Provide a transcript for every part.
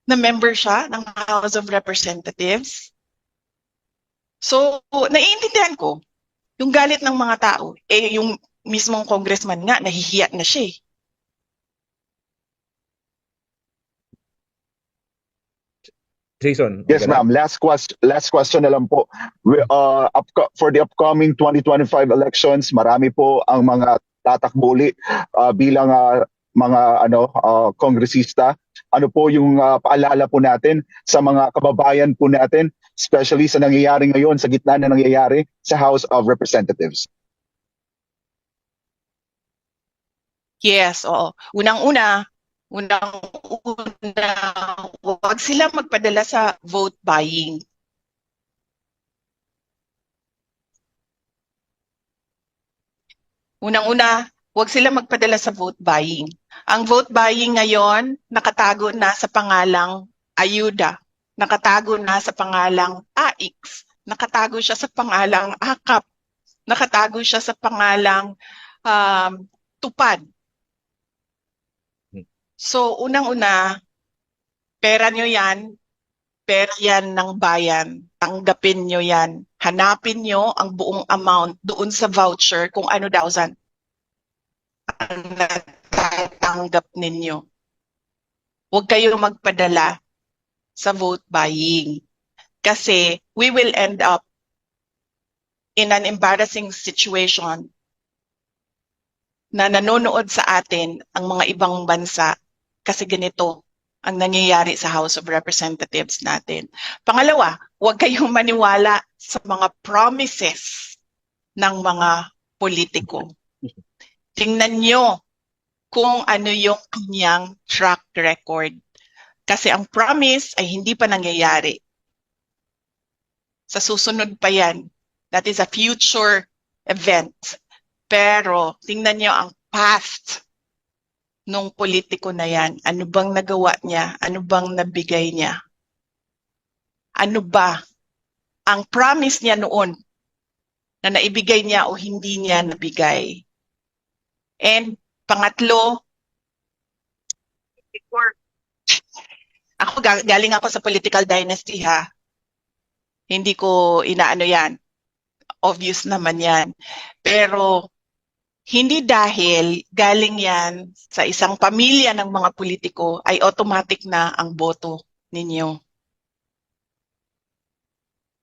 na member siya ng House of Representatives. So, naiintindihan ko yung galit ng mga tao. Yung mismong congressman nga, nahihiya na siya eh. Jason. Yes, ma'am. Last question na lang po. For the upcoming 2025 elections, marami po ang mga tatakbo uli bilang mga kongresista. Ano po yung paalala po natin sa mga kababayan po natin, especially sa nangyayari ngayon, sa gitna na nangyayari sa House of Representatives? Yes, oo. Unang-una, huwag sila magpadala sa vote buying. Unang-una, huwag sila magpadala sa vote buying. Ang vote buying ngayon, nakatago na sa pangalang ayuda, nakatago na sa pangalang AIX, nakatago siya sa pangalang AKAP, nakatago siya sa pangalang tupad. So, unang-una, pera nyo yan, pera yan ng bayan. Tanggapin nyo yan. Hanapin nyo ang buong amount doon sa voucher kung ano daw ang natatanggap ninyo. Huwag kayong magpadala sa vote buying. Kasi we will end up in an embarrassing situation na nanonood sa atin ang mga ibang bansa kasi ganito ang nangyayari sa House of Representatives natin. Pangalawa, huwag kayong maniwala sa mga promises ng mga politiko. Tingnan nyo kung ano yung kanyang track record. Kasi ang promise ay hindi pa nangyayari. Sa susunod pa yan. That is a future event. Pero tingnan nyo ang past nung politiko na yan. Ano bang nagawa niya? Ano bang nabigay niya? Ano ba ang promise niya noon na naibigay niya o hindi niya nabigay? And pangatlo, galing ako sa political dynasty ha. Hindi ko inaano yan. Obvious naman yan. Pero hindi dahil galing yan sa isang pamilya ng mga politiko ay automatic na ang boto ninyo.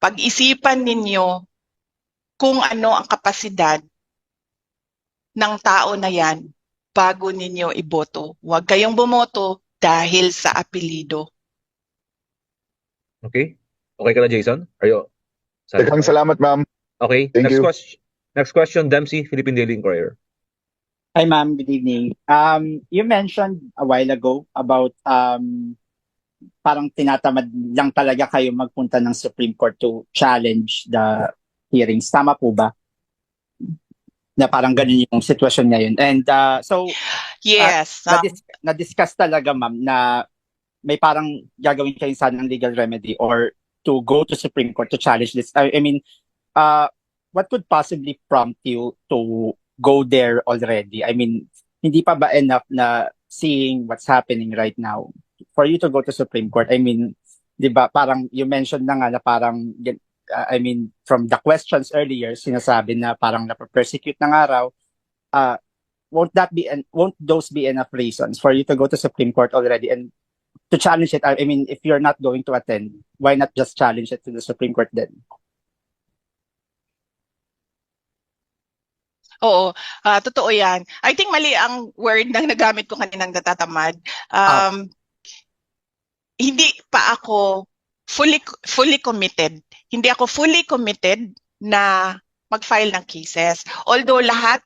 Pag-isipan ninyo kung ano ang kapasidad ng tao na yan bago ninyo iboto. Huwag kayong bumoto dahil sa apelido. Okay? Okay ka na, Jason? Are you? Daghang salamat, ma'am. Okay. Next question, Dempsey, Philippine Daily Inquirer. Hi, ma'am. Good evening. You mentioned a while ago about parang tinatamad lang talaga kayo magpunta ng Supreme Court to challenge the hearings. Tama po ba? Na parang ganun yung sitwasyon ngayon. And yes, na-discuss talaga, ma'am, na may parang gagawin kayo sanang legal remedy or to go to Supreme Court to challenge this. I mean, what could possibly prompt you to go there already? I mean, hindi pa ba enough na seeing what's happening right now for you to go to Supreme Court? I mean, di ba, parang you mentioned na nga na parang, I mean, from the questions earlier, sinasabi na parang napapersecute ng araw, won't those be enough reasons for you to go to Supreme Court already and to challenge it? I mean, if you're not going to attend, why not just challenge it to the Supreme Court then? Oo, totoo yan. I think mali ang word na nagamit ko kaninang natatamad. Hindi pa ako fully committed. Hindi ako fully committed na mag-file ng cases. Although lahat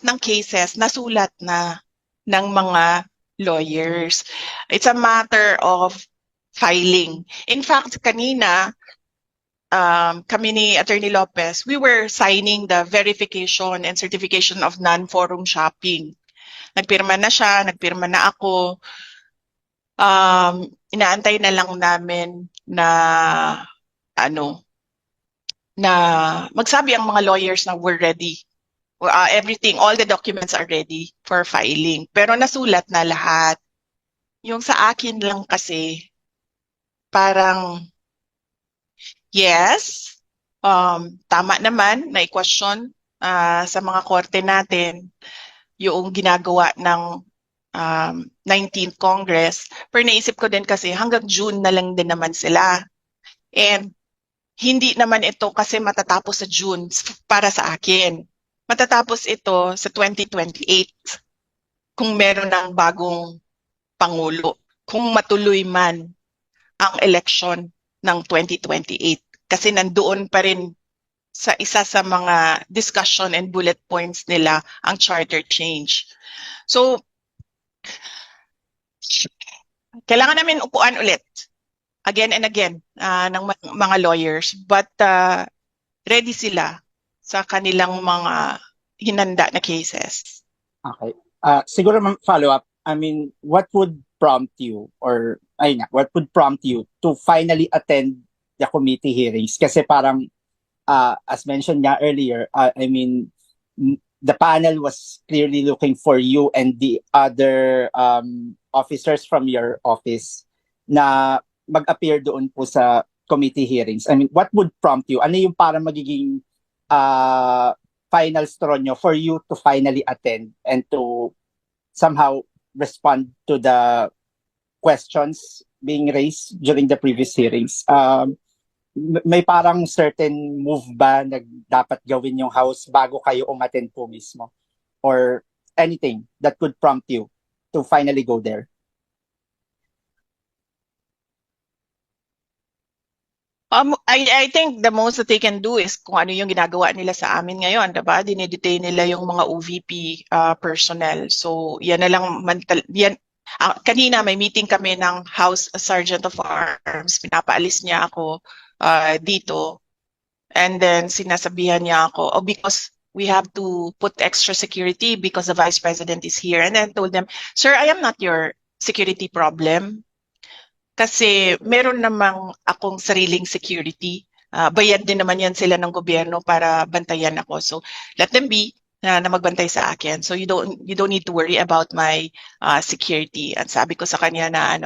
ng cases nasulat na ng mga lawyers. It's a matter of filing. In fact, kanina, kami ni Attorney Lopez, we were signing the verification and certification of non-forum shopping. Nagpirma na siya, nagpirma na ako. Inaantay na lang namin na na magsabi ang mga lawyers na we're ready. Everything, all the documents are ready for filing. Pero nasulat na lahat. yung sa akin lang kasi, parang, yes, tama naman na i-question sa mga korte natin yung ginagawa ng 19th Congress. Pero naisip ko din kasi hanggang June na lang din naman sila. And hindi naman ito kasi matatapos sa June para sa akin. Matatapos ito sa 2028 kung meron ng bagong Pangulo. Kung matuloy man ang election ng 2028. Kasi nandoon pa rin sa isa sa mga discussion and bullet points nila ang charter change. So, kailangan namin upuan ulit again and again ng mga lawyers, but ready sila sa kanilang mga hinanda na cases. Okay. Siguro follow up. I mean, what would prompt you what would prompt you to finally attend the committee hearings? Kasi parang as mentioned nga earlier, I mean, the panel was clearly looking for you and the other officers from your office na mag-appear doon po sa committee hearings. I mean, what would prompt you? Ano yung parang magiging final straw nyo for you to finally attend and to somehow respond to the questions being raised during the previous hearings? May parang certain move ba na dapat gawin yung House bago kayo umattend po mismo? Or anything that could prompt you to finally go there? I think the most that they can do is kung ano yung ginagawa nila sa amin ngayon, diba? Dinedetain nila yung mga OVP personnel. So, yan na lang, kanina may meeting kami ng House Sergeant of Arms. Pinapaalis niya ako dito. And then sinasabihan niya ako, because we have to put extra security because the Vice President is here. And then I told them, sir, I am not your security problem. Kasi meron namang akong sariling security. Bayad din naman yan sila ng gobyerno para bantayan ako. So let them be na magbantay sa akin. So you don't need to worry about my security. At sabi ko sa kanya na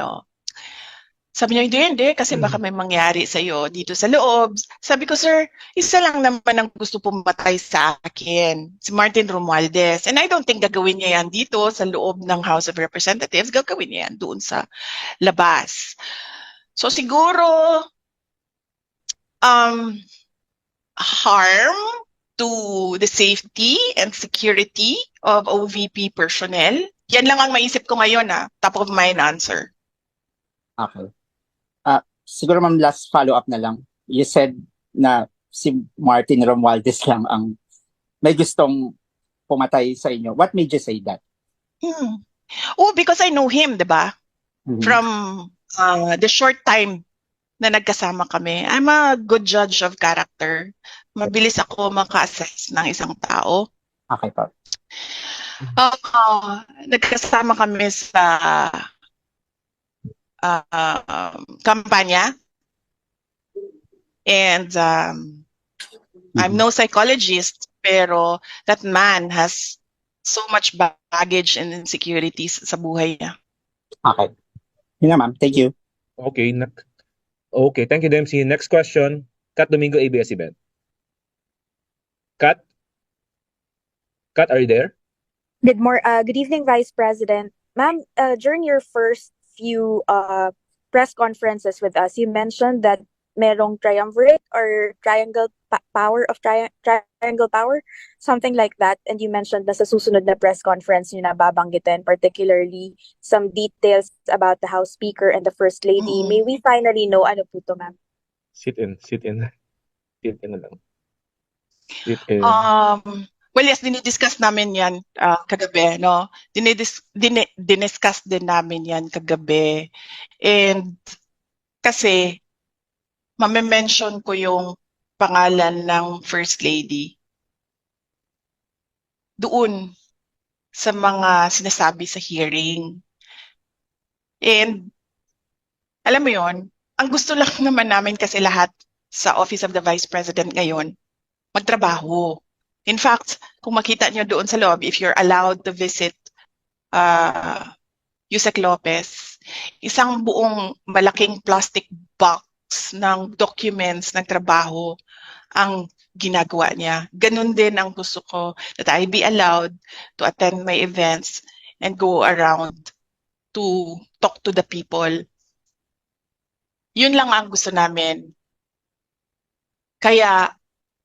sabi niya, hindi, kasi baka may mangyari sa iyo dito sa loob. Sabi ko, sir, isa lang naman ang gusto pumatay sa akin, si Martin Romualdez. And I don't think gagawin niya yan dito sa loob ng House of Representatives. Gagawin niya yan doon sa labas. So siguro, harm to the safety and security of OVP personnel. Yan lang ang maisip ko ngayon, top of mind answer. Okay. Siguro ma'am, last follow-up na lang. You said na si Martin Romualdez lang ang may gustong pumatay sa inyo. What made you say that? Oh, because I know him, diba? Mhm. From the short time na nagkasama kami. I'm a good judge of character. Mabilis ako maka-assess ng isang tao. Okay po. Nagkasama kami sa kampanya. And I'm no psychologist, pero that man has so much baggage and insecurities sa buhay niya. Okay. Yun na ma'am. Thank you. Okay, okay, thank you, Dempsey. Next question, Kat Domingo, ABS-CBN. Kat? Kat, are you there? Good evening, Vice President. Ma'am, during your first few press conferences with us, you mentioned that merong triumvirate or triangle power, something like that. And you mentioned na sa susunod na press conference nyo na babanggitin, particularly some details about the House Speaker and the First Lady. May we finally know ano po to, ma'am? Sit in. Sit in na lang. Sit in. Well, yes, dinidiscuss namin yan kagabi, no? Diniscuss din namin yan kagabi. And kasi, mame-mention ko yung pangalan ng First Lady doon sa mga sinasabi sa hearing. And, alam mo yon, ang gusto lang naman namin kasi lahat sa Office of the Vice President ngayon, magtrabaho. In fact, kung makita niyo doon sa loob, if you're allowed to visit Yusek Lopez, isang buong malaking plastic box ng documents ng trabaho ang ginagawa niya. Ganun din ang gusto ko, that I be allowed to attend my events and go around to talk to the people. Yun lang ang gusto namin. Kaya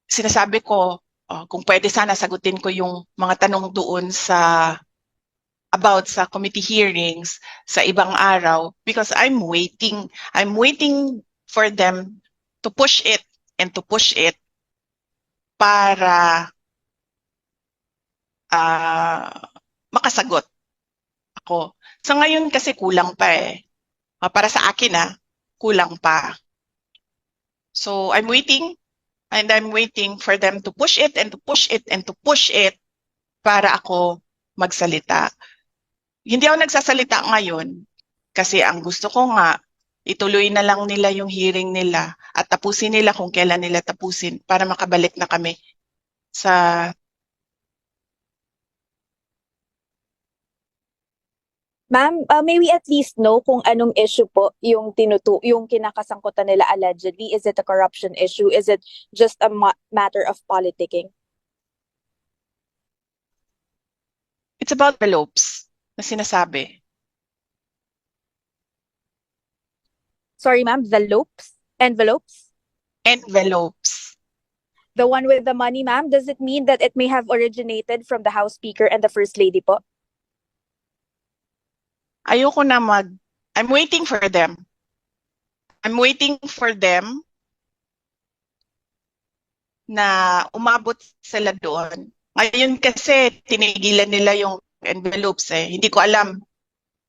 sinasabi ko, kung pwede sana sagutin ko yung mga tanong doon about sa committee hearings sa ibang araw, because I'm waiting for them to push it and to push it para makasagot ako. Sa ngayon kasi kulang pa eh. Para sa akin kulang pa. So I'm waiting for them to push it and to push it and to push it para ako magsalita. Hindi ako nagsasalita ngayon kasi ang gusto ko nga, ituloy na lang nila yung hearing nila at tapusin nila kung kailan nila tapusin para makabalik na kami sa... Ma'am, may we at least know kung anong issue po yung yung kinakasangkutan nila allegedly? Is it a corruption issue? Is it just a matter of politicking? It's about envelopes na sinasabi. Sorry, ma'am, envelopes? Envelopes. The one with the money, ma'am, does it mean that it may have originated from the House Speaker and the First Lady po? Ayoko na I'm waiting for them. I'm waiting for them na umabot sila doon. Ngayon kasi tinigilan nila yung envelopes eh. Hindi ko alam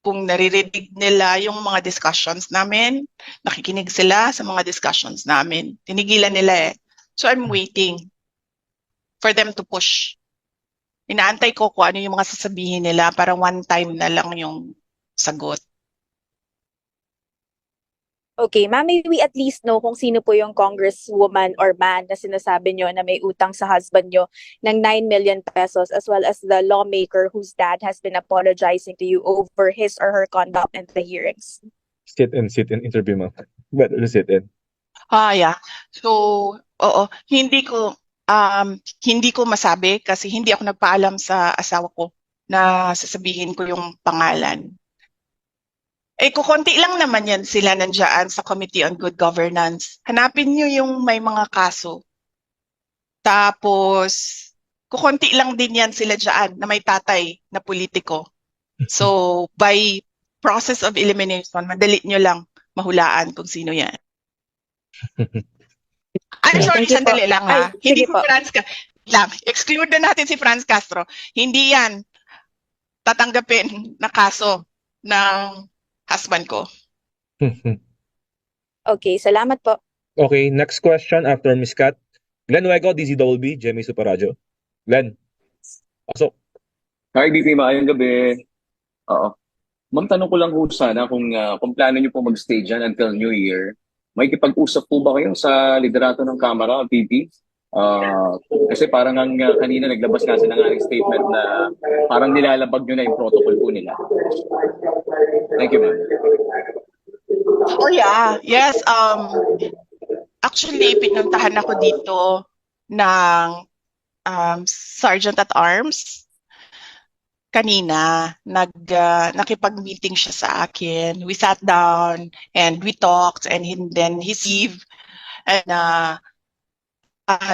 kung naririnig nila yung mga discussions namin. Nakikinig sila sa mga discussions namin. Tinigilan nila eh. So I'm waiting for them to push. Inaantay ko kung ano yung mga sasabihin nila para one time na lang yung sagot. Okay, ma'am, may we at least know kung sino po yung congresswoman or man na sinasabi nyo na may utang sa husband nyo ng 9 million pesos, as well as the lawmaker whose dad has been apologizing to you over his or her conduct in the hearings? Sit in interview, ma'am. Better sit in. Yeah. So, oo, hindi ko masabi kasi hindi ako nagpaalam sa asawa ko na sasabihin ko yung pangalan. Kukonti lang naman yan sila nandiyan sa Committee on Good Governance. Hanapin nyo yung may mga kaso. Tapos, kukonti lang din yan sila dyan na may tatay na politiko. So, by process of elimination, madali nyo lang mahulaan kung sino yan. I'm sorry, sandali lang ha. Hindi si Franz exclude na natin si Franz Castro. Hindi yan tatanggapin na kaso ng husband ko. Okay, salamat po. Okay, next question after Ms. Kat. Glenn Huego, DZWB, Jemmy Superadio. Glenn, pasok. Hi, BP, maayong gabi. Oo. Ma'am, tanong ko lang po sana kung plano niyo po mag-stay dyan until New Year. May kipag-usap po ba kayo sa liderato ng Kamara, PP? Kasi parang kanina naglabas kasi ng aking statement na parang nilalabag nyo na yung protocol po nila. Thank you, ma'am. Oh yeah, yes. Actually, pinuntahan ako dito ng Sergeant at Arms. Kanina, nakipag-meeting siya sa akin. We sat down and we talked and then he leave. And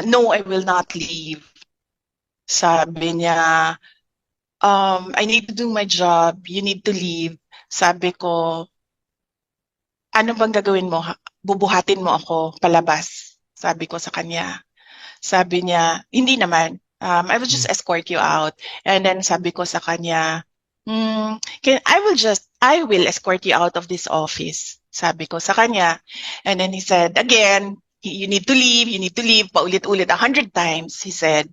no, I will not leave. Sabi niya, I need to do my job. You need to leave. Sabi ko, ano bang gagawin mo? Bubuhatin mo ako palabas. Sabi ko sa kanya. Sabi niya, hindi naman. I will just escort you out. And then sabi ko sa kanya, I will escort you out of this office. Sabi ko sa kanya. And then he said, again, you need to leave, paulit-ulit 100 times. He said,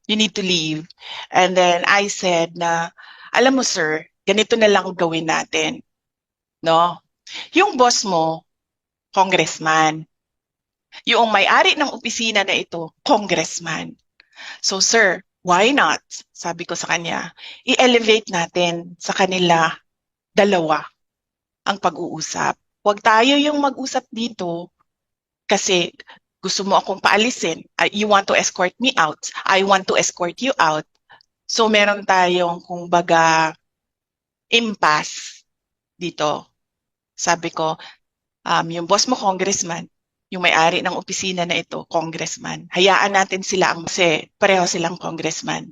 you need to leave. And then I said na, alam mo sir, ganito na lang gawin natin. No? Yung boss mo, congressman. Yung may-ari ng opisina na ito, congressman. So sir, why not? Sabi ko sa kanya, i-elevate natin sa kanila dalawa ang pag-uusap. Huwag tayo yung mag-usap dito kasi gusto mo akong paalisin. You want to escort me out. I want to escort you out. So meron tayong kumbaga impasse dito. Sabi ko, yung boss mo congressman, yung may-ari ng opisina na ito, congressman. Hayaan natin sila kasi pareho silang congressman.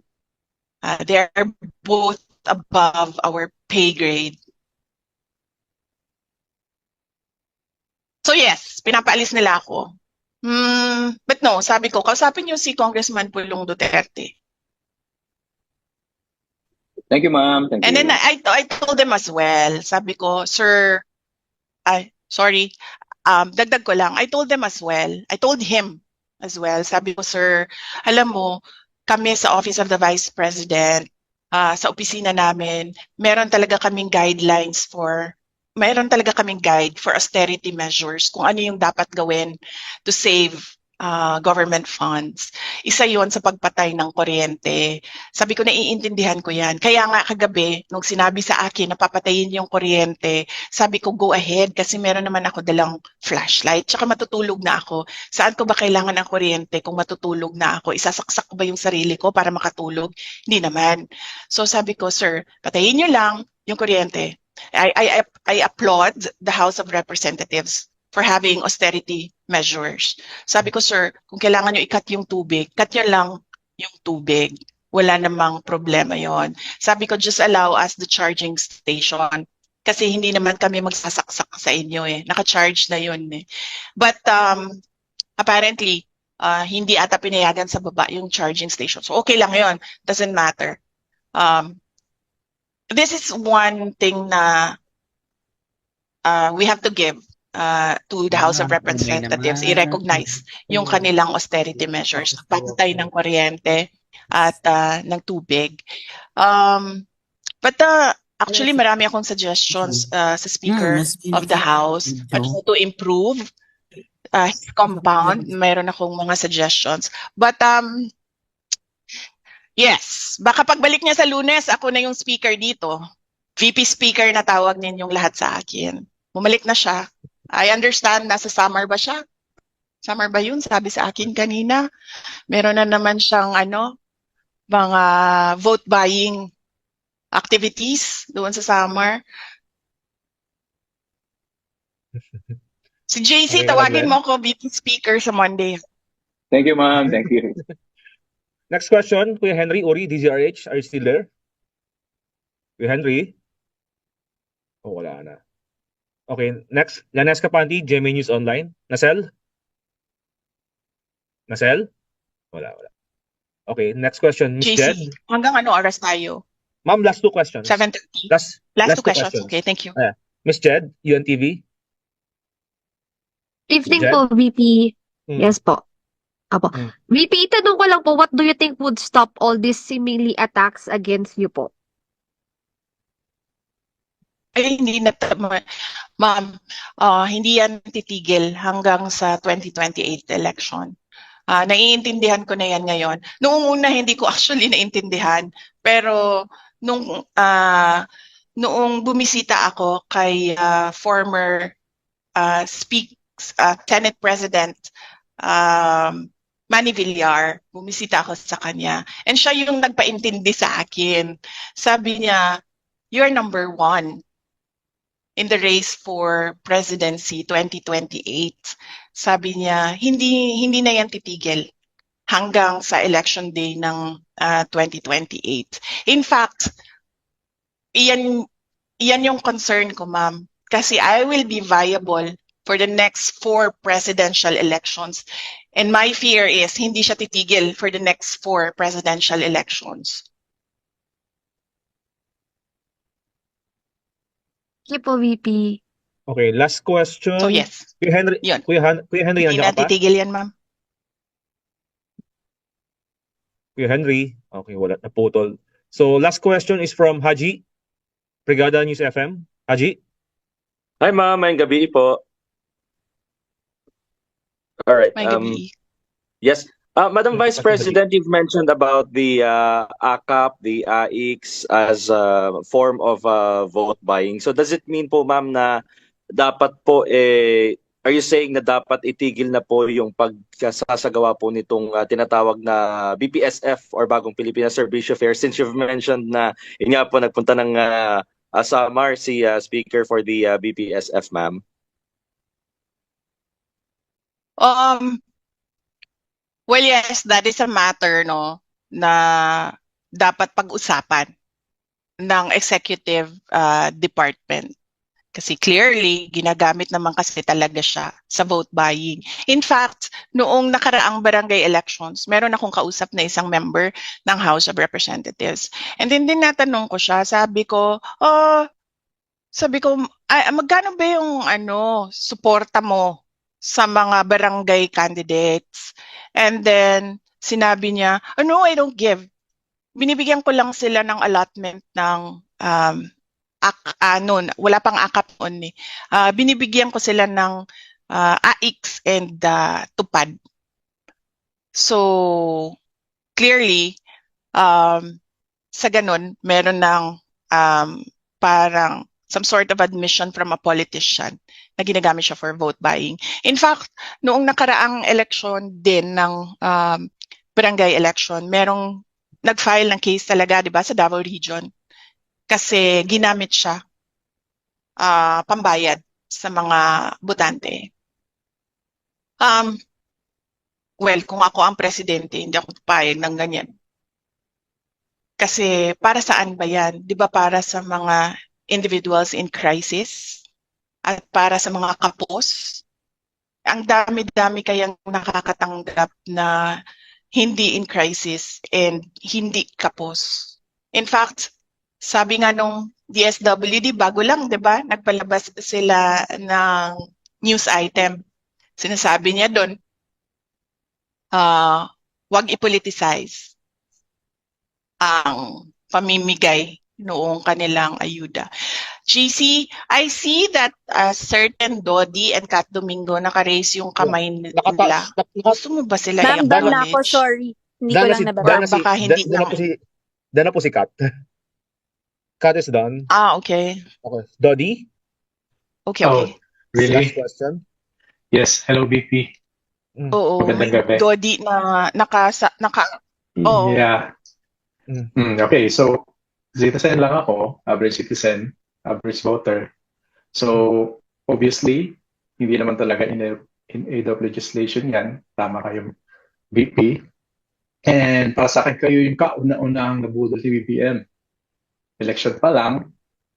They are both above our pay grade. So yes, pinapaalis nila ako. But no, sabi ko, kausapin niyo si Congressman Pulong Duterte. Thank you, ma'am. Thank And you. then I told them as well. Sabi ko, sir, sorry, dagdag ko lang. I told them as well. I told him as well. Sabi ko, sir, alam mo, kami sa Office of the Vice President, sa opisina namin, meron talaga kaming guide for austerity measures, kung ano yung dapat gawin to save government funds. Isa yon sa pagpatay ng kuryente. Sabi ko, naiintindihan ko yan. Kaya nga kagabi, nung sinabi sa akin na papatayin yung kuryente, sabi ko, go ahead, kasi meron naman ako dalang flashlight. Tsaka matutulog na ako. Saan ko ba kailangan ng kuryente kung matutulog na ako? Isasaksak ko ba yung sarili ko para makatulog? Hindi naman. So sabi ko, sir, patayin nyo lang yung kuryente. I applaud the House of Representatives for having austerity measures. Sabi ko, sir, kung kailangan nyo i-cut yung tubig, cut nyo lang yung tubig. Wala namang problema yon. Sabi ko, just allow us the charging station. Kasi hindi naman kami magsasaksak sa inyo eh. Naka-charge na yun eh. But apparently, hindi ata pinayagan sa baba yung charging station. So okay lang yon. Doesn't matter. This is one thing na we have to give to the House of Representatives, i-recognize yung kanilang austerity measures, patay ng kuryente at ng tubig. But actually, marami akong suggestions sa Speaker of the House on how to improve his compound. Mayroon akong mga suggestions. But yes, baka pagbalik niya sa Lunes, ako na yung speaker dito. VP Speaker na tawag ninyong lahat sa akin. Bumalik na siya. I understand, nasa summer ba siya? Summer ba yun? Sabi sa akin kanina. Meron na naman siyang mga vote buying activities doon sa summer. Si JC, Okay, tawagin Glenn. mo ko VP Speaker sa Monday. Thank you, ma'am. Thank you. Next question, Kuya Henry Uri, DZRH, are you still there? Kuya Henry? Oh, wala na. Okay, next, Lanes Kapanti, GMA News Online. Nasel? Nasel? Wala. Okay, next question, Miss Jed. JC, hanggang ano oras tayo? Ma'am, last two questions. 7:30? Last Last two two questions. Okay, thank you. Miss Jed, UNTV. Evening Jen? po, VP. Hmm. Yes po. Apo. Hmm. VP, tanong ko lang po, what do you think would stop all these seemingly attacks against you po? Ay, hindi na, ma'am, hindi yan titigil hanggang sa 2028 election. Naiintindihan ko na yan ngayon. Noong una, hindi ko actually naintindihan. Pero noong bumisita ako kay former Senate President Manny Villar, bumisita ako sa kanya. And siya yung nagpaintindi sa akin. Sabi niya, you're number 1 in the race for presidency 2028. Sabi niya, hindi na yan titigil hanggang sa election day ng 2028. In fact, iyan yung concern ko, ma'am. Kasi I will be viable for the next 4 presidential elections. And my fear is hindi siya titigil for the next 4 presidential elections. Sige po, VP. Okay, last question. So yes, Kuya Henry, yun. Kuya Henry, Hindi nandiyan na ka pa? titigil yan, ma'am. Kuya Henry. Okay, wala, naputol. So, last question is from Haji, Brigada News FM. Haji? Hi ma'am, mayang gabi po. All right. May gabi. Yes, Madam Vice Question, President, you've mentioned about the AKAP, the AIX as a form of vote buying. So does it mean po, ma'am, na dapat po, are you saying na dapat itigil na po yung pagkasasagawa po nitong tinatawag na BPSF or Bagong Pilipinas Servicio Fair, since you've mentioned na yun nga po nagpunta ng Samar si Speaker for the BPSF, ma'am? Well, yes, that is a matter, no, na dapat pag-usapan ng executive department. Kasi clearly, ginagamit naman kasi talaga siya sa vote buying. In fact, noong nakaraang barangay elections, meron akong kausap na isang member ng House of Representatives. And then natanong ko siya, sabi ko, magkano ba yung suporta mo sa mga barangay candidates? And then, sinabi niya, no, I don't give. Binibigyan ko lang sila ng allotment ng, wala pang AKAP on eh. Binibigyan ko sila ng AIX and TUPAD. So, clearly, sa ganun, meron ng parang some sort of admission from a politician na ginagamit siya for vote buying. In fact, noong nakaraang election din ng barangay election, merong nag-file ng case talaga, di ba, sa Davao Region. Kasi ginamit siya pambayad sa mga botante. Well, kung ako ang presidente, hindi ako papayag ng ganyan. Kasi para saan ba yan? Di ba para sa mga individuals in crisis? At para sa mga kapos, ang dami-dami kayang nakakatanggap na hindi in crisis and hindi kapos. In fact, sabi nga nung DSWD, bago lang, di ba? Nagpalabas sila ng news item. Sinasabi niya doon, wag i-politicize ang pamimigay noong kanilang ayuda. GC, I see that certain Dodi and Kat Domingo naka-raise yung kamay nila. Gusto mo ba sila Ma'am, done na i-acknowledge? ako, sorry. Hindi ko lang nababa. Baka hindi lang. Dan na po si Kat. Kat is done. Okay. Okay. Dodi? Okay. Oh, really? Last question. Yes. Hello, BP. Oo. Magandang gabi. Dodi na Oo. Yeah. Okay, so citizen lang ako, average citizen, average voter. So, obviously, hindi naman talaga in aid of legislation yan. Tama kayo, BP. And para sa akin, kayo yung kauna-unang nabudol ni BBM. Election pa lang,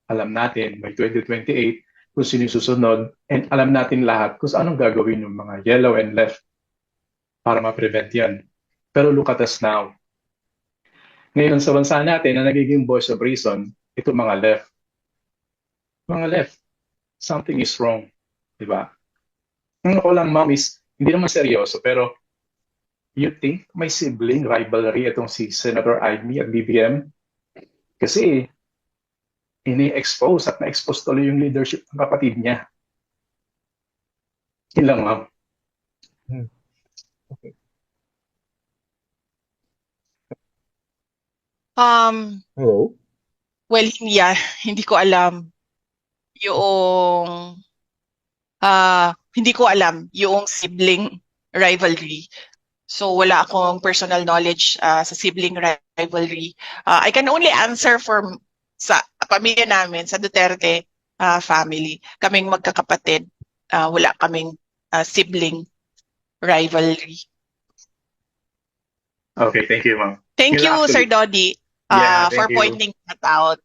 alam natin, by 2028, kung sino yung susunod, and alam natin lahat kung anong gagawin ng mga yellow and left para ma-prevent yan. Pero look at us now. Ngayon sa bansa natin na nagiging voice of reason, ito mga left. Mga left, something is wrong. Diba? Ang ako lang, ma'am, is hindi naman seryoso, pero you think may sibling rivalry itong si Senator Amy at BBM? Kasi ini-expose at na-expose tuloy yung leadership ng kapatid niya. Yun lang, ma'am. Okay. Hello? Well, yeah, hindi ko alam yung sibling rivalry. So wala akong personal knowledge sa sibling rivalry. I can only answer for sa pamilya namin, sa Duterte family. Kaming magkakapatid, wala kaming sibling rivalry. Okay, thank you, ma'am. Thank Yun you, actually- Sir Dodi, Yeah, for thank you. pointing that out.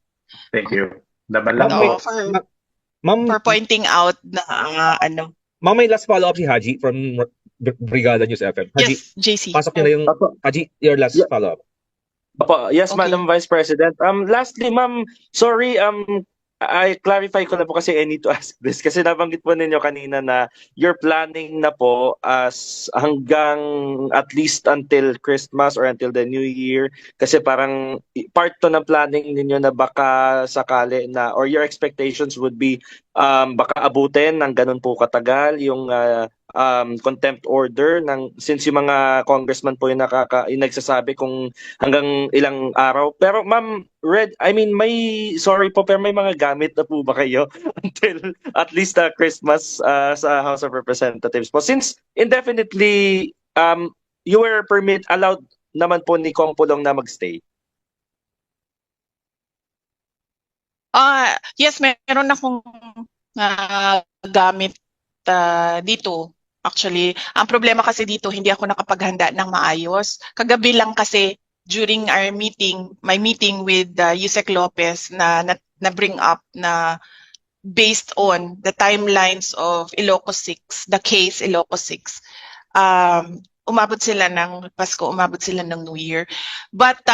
Thank you. Naman lang No, po. Ma'am, for pointing out na ma'am, may last follow-up si Haji from Brigada News FM. Haji, Yes, JC. pasok niyo na yung Haji, your last Yeah. follow-up. Opo, yes, Okay. Madam Vice President. Lastly, ma'am, sorry, I clarify ko na po kasi I need to ask this kasi nabanggit po ninyo kanina na you're planning na po as hanggang at least until Christmas or until the New Year kasi parang part to ng planning ninyo na baka sakali na or your expectations would be baka abutin ng ganun po katagal yung contempt order since yung mga congressman po yung yung nagsasabi kung hanggang ilang araw. Pero ma'am, sorry po, pero may mga gamit na po ba kayo until at least Christmas sa House of Representatives po? Since indefinitely you were allowed naman po ni Kong Pulong na magstay. Yes, meron akong gamit dito. Actually, ang problema kasi dito, hindi ako nakapaghanda ng maayos. Kagabi lang kasi during our meeting, my meeting with Yusek Lopez na bring up na based on the timelines of Ilocos 6, the case Ilocos 6, umabot sila ng Pasko, umabot sila ng New Year. But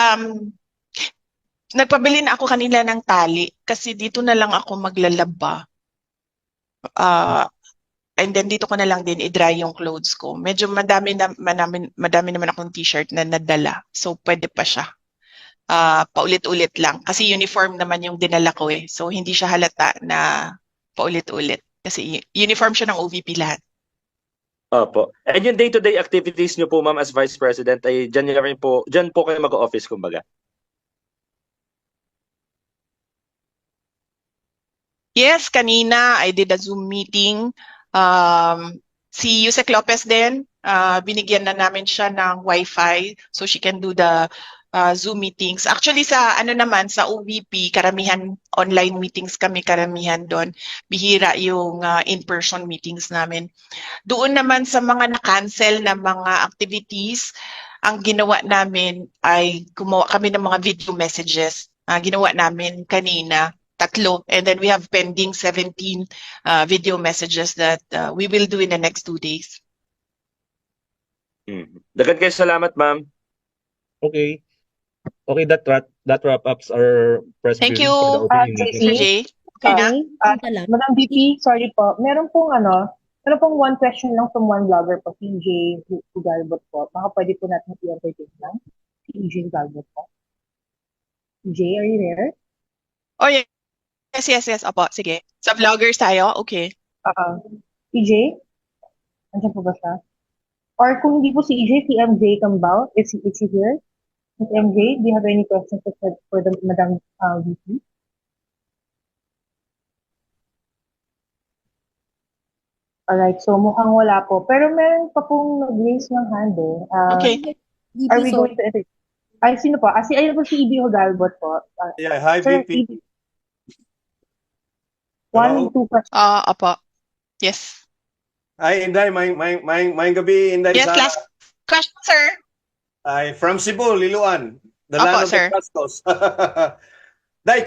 nagpabili na ako kanila ng tali kasi dito na lang ako maglalaba. And then dito ko na lang din i-dry yung clothes ko. Medyo madami naman akong t-shirt na nadala. So pwede pa siya. Paulit-ulit lang. Kasi uniform naman yung dinala ko eh. So hindi siya halata na paulit-ulit. Kasi uniform siya ng OVP lahat. Opo. And yung day-to-day activities nyo po, ma'am, as Vice President, ay dyan po kayo mag-office, kumbaga. Yes, kanina I did a Zoom meeting. Si Yusek Lopez din, binigyan na namin siya ng Wi-Fi so she can do the Zoom meetings. Actually sa sa OVP, karamihan online meetings kami, karamihan doon. Bihira yung in-person meetings namin. Doon naman sa mga na-cancel na mga activities, ang ginawa namin ay gumawa kami ng mga video messages. Ginawa namin kanina. 3, and then we have pending 17 video messages that we will do in the next 2 days. Dagan kayo salamat, ma'am. Okay. Okay, that wrap ups our press Thank briefing you, for the opening Sir meeting. Jay. Okay na? Madam VP, sorry po. Meron pong one question lang from one vlogger po, si EJ Hugalbot po. Baka pwede po natin i-entertain lang. Si EJ Hugalbot po. EJ, are you there? Oh, yes. Yes. Opo, sige. Sa vloggers tayo? Okay. EJ? Andiyan po ba siya? Or kung hindi po si EJ, si MJ Cambao, is he here? Ms. MJ, do you have any questions for the Madam VP? Alright, so mukhang wala po. Pero meron pa pong nag-raise ng hand eh. Okay. Are we going to edit? Ay, sino po? Ayun po si EB Hugalbot po. Yeah, hi Sir, VP. EB. 1, 2 questions. Opo. Yes. Ay, Inday, may gabi, Inday. Yes, last question, sir. Ay, from Cebu, Liloan. The Opo, land of sir. the Pastos. Day,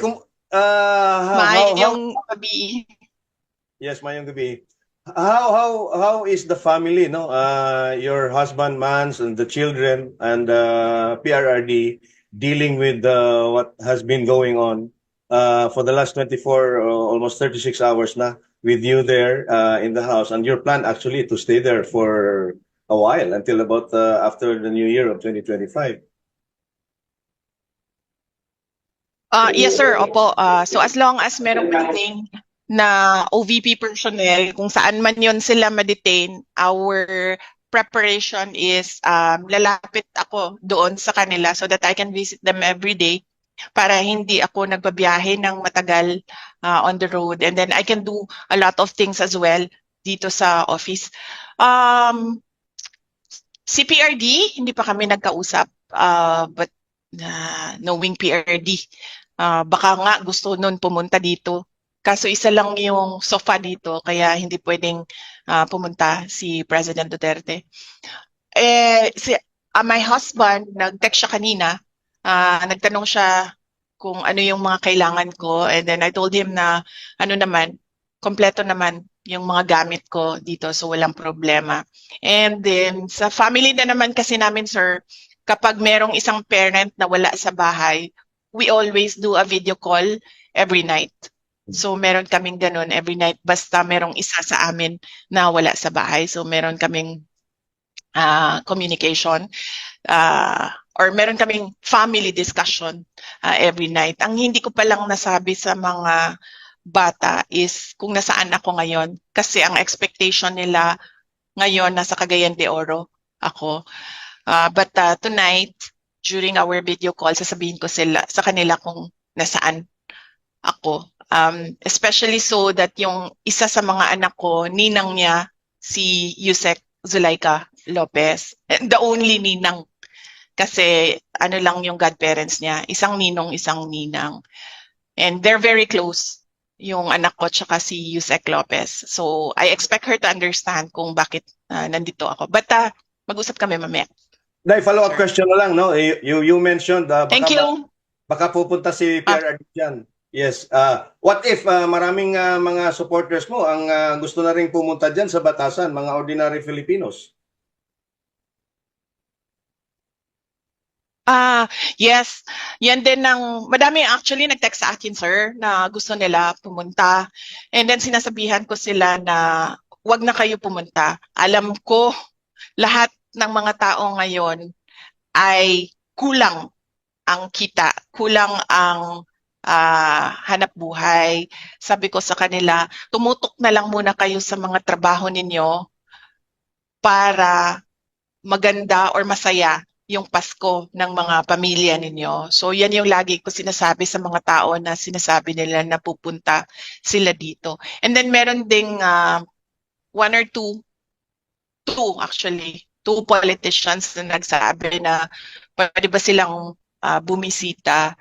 Mayong gabi. Yes, mayong gabi. How is the family, no? Your husband, Mans, and the children, and PRRD dealing with what has been going on for the last 24, almost 36 hours na with you there in the house, and your plan actually to stay there for a while until about after the new year of 2025. Yes, sir. Opo. So as long as merong detain na OVP personnel, kung saan man yon sila ma-detain, our preparation is lalapit ako doon sa kanila so that I can visit them every day para hindi ako nagbabiyahe ng matagal on the road. And then I can do a lot of things as well dito sa office. CPRD, hindi pa kami nagkausap, but knowing PRD, baka nga gusto nun pumunta dito. Kaso isa lang yung sofa dito, kaya hindi pwedeng pumunta si President Duterte. My husband, nag-text siya kanina, nagtanong siya kung ano yung mga kailangan ko, and then I told him na kompleto naman yung mga gamit ko dito, so walang problema. And then sa family na naman kasi namin, sir, kapag merong isang parent na wala sa bahay, we always do a video call every night. So meron kaming ganun every night, basta merong isa sa amin na wala sa bahay. So meron kaming communication or meron kaming family discussion every night. Ang hindi ko palang nasabi sa mga bata is kung nasaan ako ngayon. Kasi ang expectation nila ngayon nasa Cagayan de Oro ako. But tonight, during our video call, sasabihin ko sa kanila kung nasaan ako. Especially so that yung isa sa mga anak ko, ninang niya, si Yusek Zulaika Lopez. The only ninang. Kasi ano lang yung godparents niya. Isang ninong, isang ninang. And they're very close, yung anak ko tsaka si Yusek Lopez. So I expect her to understand kung bakit nandito ako. But mag-usap kami mamaya. Day, follow-up Sure. question na lang, no? You mentioned, Thank you. baka pupunta si PRRD dyan. Yes. What if maraming mga supporters mo ang gusto na rin pumunta dyan sa Batasan, mga ordinary Filipinos? Yes. Yan din madami actually nag-text sa akin, sir, na gusto nila pumunta. And then sinasabihan ko sila na wag na kayo pumunta. Alam ko lahat ng mga tao ngayon ay kulang ang kita, kulang ang hanap buhay. Sabi ko sa kanila, tumutok na lang muna kayo sa mga trabaho ninyo para maganda or masaya yung Pasko ng mga pamilya ninyo. So yan yung lagi ko sinasabi sa mga tao na sinasabi nila na pupunta sila dito. And then meron ding one or two politicians na nagsabi na pwede ba silang bumisita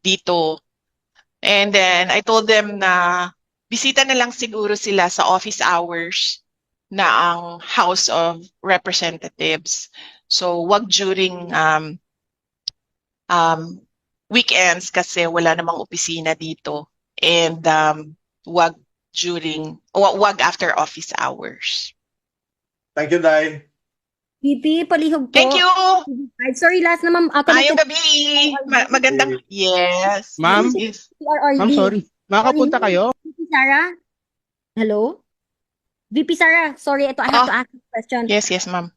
dito. And then I told them na bisita na lang siguro sila sa office hours na ang House of Representatives. So wag during weekends kasi wala namang opisina dito. And wag after office hours. Thank you, Day. VP, palihog po. Thank you. Sorry, last na ma'am. Ayong gabi. Magandang. Yes. Ma'am? Yes. Ma'am, sorry. Makapunta kayo? VP Sara? Hello? VP Sara, sorry, I have to ask a question. Yes, ma'am.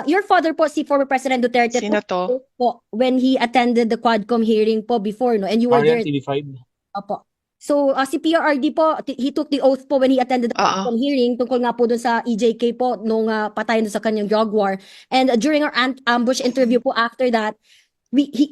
Your father po, si former President Duterte, Sino to? po, when he attended the Quadcom hearing po before, no? And you were there. TV5. Opo. So, si PRRD po, he took the oath po when he attended the Quadcom hearing tungkol nga po dun sa EJK po nung patay dun sa kanyang Jaguar. And during our ambush interview po after that,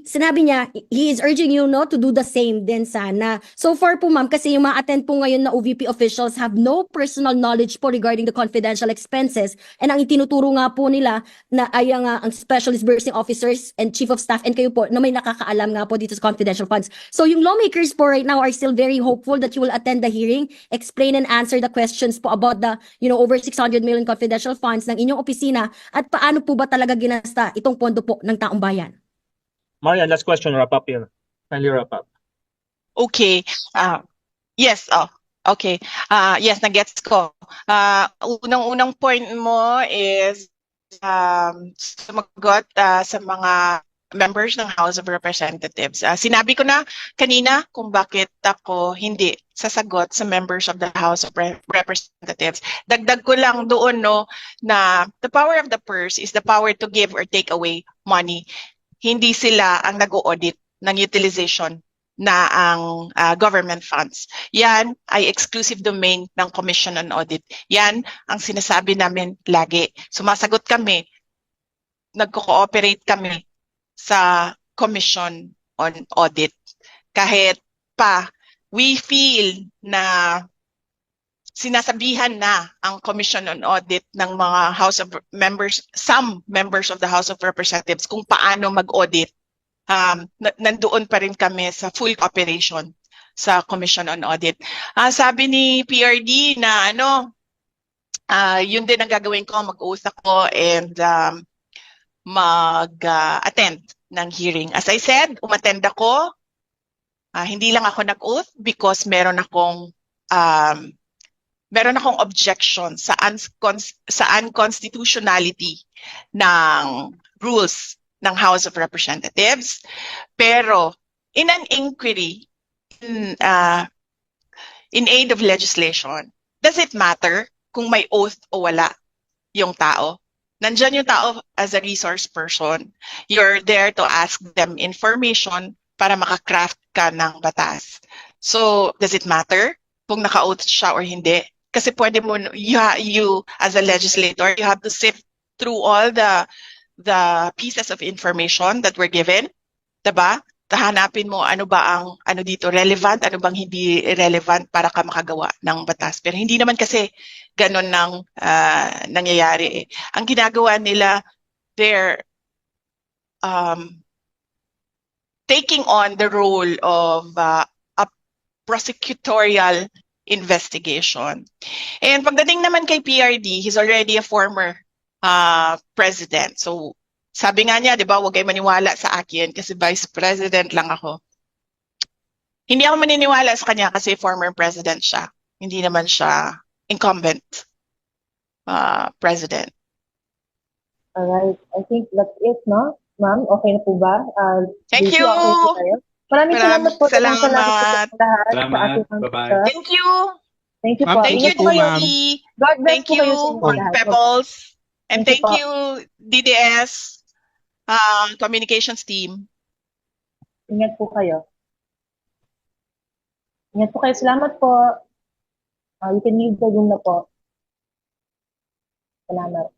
sinabi niya, he is urging you to do the same din sana. So far po ma'am, kasi yung ma-attend po ngayon na OVP officials have no personal knowledge po regarding the confidential expenses. And ang itinuturo nga po nila na ay ang specialist bursing officers and chief of staff and kayo po na may nakakaalam nga po dito sa confidential funds. So yung lawmakers po right now are still very hopeful that you will attend the hearing, explain and answer the questions po about the over 600 million confidential funds ng inyong opisina at paano po ba talaga ginasta itong pondo po ng taong bayan. Marian, last question, wrap up here. Kindly wrap up. Okay. Yes. Okay. Yes, na-gets ko. Unang point mo is sumagot sa mga members ng House of Representatives. Sinabi ko na kanina kung bakit ako hindi sasagot sa members of the House of Representatives. Dagdag ko lang doon na the power of the purse is the power to give or take away money. Hindi sila ang nag-audit ng utilization na ang government funds. Yan ay exclusive domain ng Commission on Audit. Yan ang sinasabi namin lagi. Sumasagot kami, nagko-cooperate kami sa Commission on Audit. Kahit pa we feel na sinasabihan na ang Commission on Audit ng mga some members of the House of Representatives kung paano mag-audit. Nandoon pa rin kami sa full cooperation sa Commission on Audit. Sabi ni PRD na yun din ang gagawin ko, mag-uusap ko and mag-attend ng hearing. As I said, umattend ako. Hindi lang ako nag-oath because meron akong objection sa unconstitutionality ng rules ng House of Representatives. Pero in an inquiry in aid of legislation, does it matter kung may oath o wala yung tao? Nandyan yung tao as a resource person. You're there to ask them information para makakraft ka ng batas. So, does it matter kung naka-oath siya or hindi? Kasi pwede mo, you as a legislator, you have to sift through all the pieces of information that were given, diba? Hanapin mo ano ba ang ano dito relevant, ano bang hindi relevant para ka makagawa ng batas. Pero hindi naman kasi ganon nang nangyayari eh. Ang ginagawa nila, they're taking on the role of a prosecutorial investigation. And pagdating naman kay PRD, he's already a former president. So sabi nga niya, di ba, huwag kayo maniwala sa akin kasi vice president lang ako. Hindi ako maniniwala sa kanya kasi former president siya. Hindi naman siya incumbent president. Alright, I think that's it, no? Ma'am, okay na po ba? Thank Lucy, you! okay po tayo? Maraming salamat po. Salamat. Salamat po sa lahat. Salamat. Sa ating Bye-bye. mga- Thank you! Thank you Ma'am, po. Thank you, Ingat po kayo. Dee. God bless Thank po kayo sa you, inyo lahat. Pebbles. And Thank thank you po. you, DDS communications team. Ingat po kayo. Ingat po kayo. Salamat po. You can leave the room na po. Salamat.